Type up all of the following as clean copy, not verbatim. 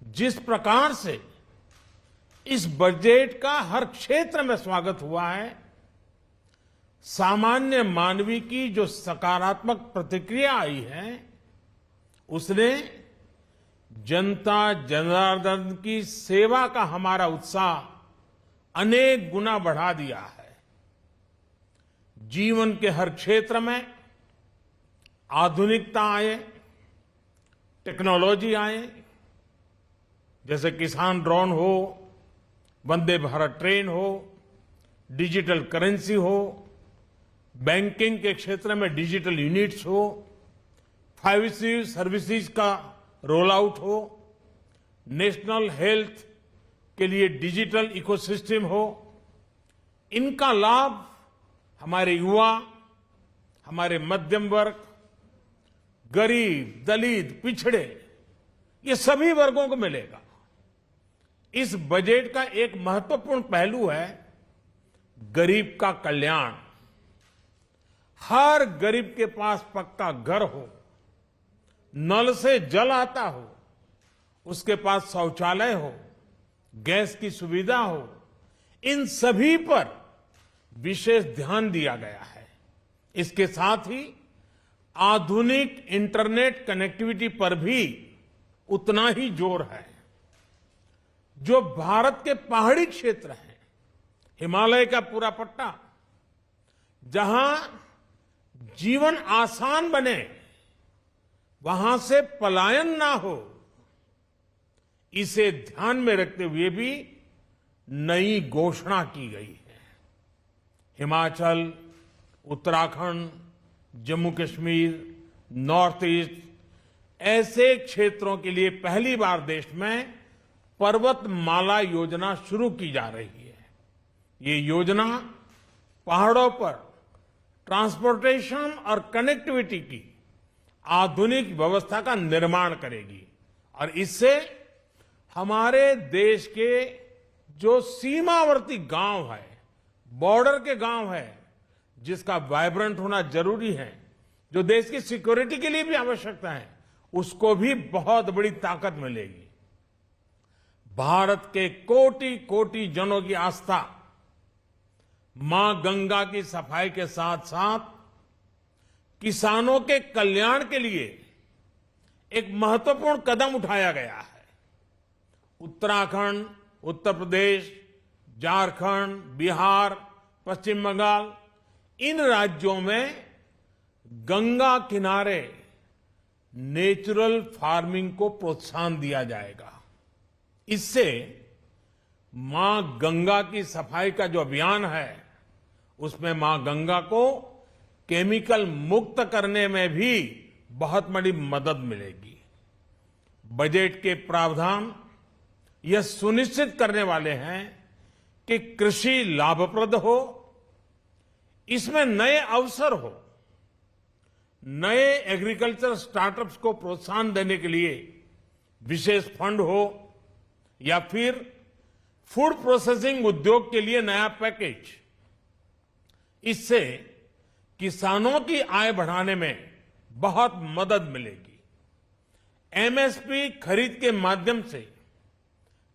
जिस प्रकार से इस बजट का हर क्षेत्र में स्वागत हुआ है, सामान्य मानवी की जो सकारात्मक प्रतिक्रिया आई है, उसने जनता जनार्दन की सेवा का हमारा उत्साह अनेक गुना बढ़ा दिया है। जीवन के हर क्षेत्र में आधुनिकता आए, टेक्नोलॉजी आए, जैसे किसान ड्रोन हो, वंदे भारत ट्रेन हो, डिजिटल करेंसी हो, बैंकिंग के क्षेत्र में डिजिटल यूनिट्स हो, 5G सर्विसेज का रोल आउट हो, नेशनल हेल्थ के लिए डिजिटल इकोसिस्टम हो। इनका लाभ हमारे युवा, हमारे मध्यम वर्ग, गरीब, दलित, पिछड़े, ये सभी वर्गों को मिलेगा। इस बजट का एक महत्वपूर्ण पहलू है गरीब का कल्याण। हर गरीब के पास पक्का घर हो, नल से जल आता हो, उसके पास शौचालय हो, गैस की सुविधा हो, इन सभी पर विशेष ध्यान दिया गया है। इसके साथ ही आधुनिक इंटरनेट कनेक्टिविटी पर भी उतना ही जोर है। जो भारत के पहाड़ी क्षेत्र हैं, हिमालय का पूरा पट्टा, जहां जीवन आसान बने, वहां से पलायन ना हो, इसे ध्यान में रखते हुए भी नई घोषणा की गई है। हिमाचल, उत्तराखंड, जम्मू कश्मीर, नॉर्थ ईस्ट, ऐसे क्षेत्रों के लिए पहली बार देश में पर्वतमाला योजना शुरू की जा रही है। ये योजना पहाड़ों पर ट्रांसपोर्टेशन और कनेक्टिविटी की आधुनिक व्यवस्था का निर्माण करेगी और इससे हमारे देश के जो सीमावर्ती गांव है, बॉर्डर के गांव है, जिसका वाइब्रेंट होना जरूरी है, जो देश की सिक्योरिटी के लिए भी आवश्यकता है, उसको भी बहुत बड़ी ताकत मिलेगी। भारत के कोटि कोटि जनों की आस्था मां गंगा की सफाई के साथ साथ किसानों के कल्याण के लिए एक महत्वपूर्ण कदम उठाया गया है। उत्तराखंड, उत्तर प्रदेश, झारखंड, बिहार, पश्चिम बंगाल, इन राज्यों में गंगा किनारे नेचुरल फार्मिंग को प्रोत्साहन दिया जाएगा। इससे मां गंगा की सफाई का जो अभियान है, उसमें मां गंगा को केमिकल मुक्त करने में भी बहुत बड़ी मदद मिलेगी। बजट के प्रावधान यह सुनिश्चित करने वाले हैं कि कृषि लाभप्रद हो, इसमें नए अवसर हो, नए एग्रीकल्चर स्टार्टअप्स को प्रोत्साहन देने के लिए विशेष फंड हो, या फिर फूड प्रोसेसिंग उद्योग के लिए नया पैकेज। इससे किसानों की आय बढ़ाने में बहुत मदद मिलेगी। एमएसपी खरीद के माध्यम से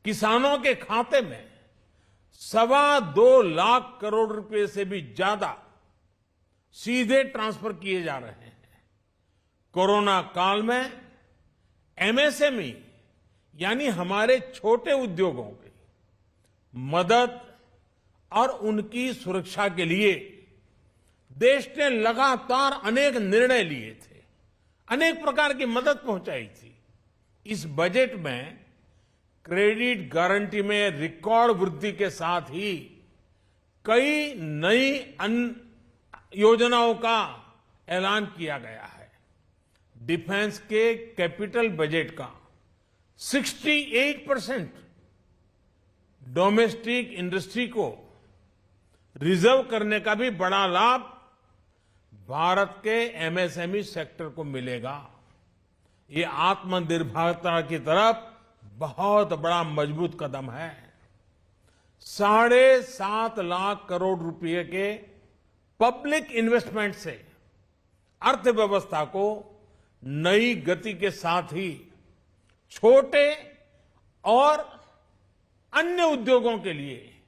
किसानों के खाते में 2.25 लाख करोड़ रुपए से भी ज्यादा सीधे ट्रांसफर किए जा रहे हैं। कोरोना काल में एमएसएमई यानी हमारे छोटे उद्योगों की मदद और उनकी सुरक्षा के लिए देश ने लगातार अनेक निर्णय लिए थे, अनेक प्रकार की मदद पहुंचाई थी। इस बजट में क्रेडिट गारंटी में रिकॉर्ड वृद्धि के साथ ही कई नई योजनाओं का ऐलान किया गया है। डिफेंस के कैपिटल बजट का 68% डोमेस्टिक इंडस्ट्री को रिजर्व करने का भी बड़ा लाभ भारत के एमएसएमई सेक्टर को मिलेगा। ये आत्मनिर्भरता की तरफ बहुत बड़ा मजबूत कदम है। 7.5 लाख करोड़ रुपए के पब्लिक इन्वेस्टमेंट से अर्थव्यवस्था को नई गति के साथ ही छोटे और अन्य उद्योगों के लिए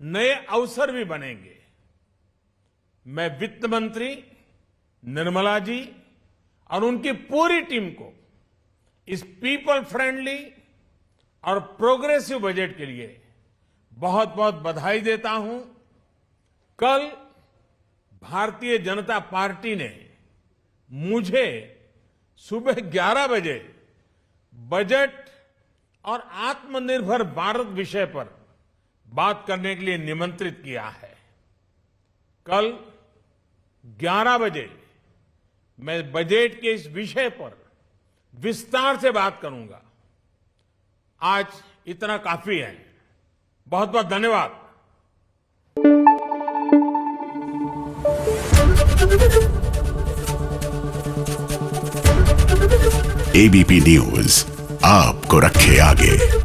नए अवसर भी बनेंगे। मैं वित्त मंत्री निर्मला जी और उनकी पूरी टीम को इस पीपल फ्रेंडली और प्रोग्रेसिव बजट के लिए बहुत बहुत बधाई देता हूं। कल भारतीय जनता पार्टी ने मुझे सुबह 11 बजे बजट और आत्मनिर्भर भारत विषय पर बात करने के लिए निमंत्रित किया है। कल 11 बजे मैं बजट के इस विषय पर विस्तार से बात करूंगा। आज इतना काफी है। बहुत बहुत धन्यवाद। एबीपी न्यूज आपको रखे आगे।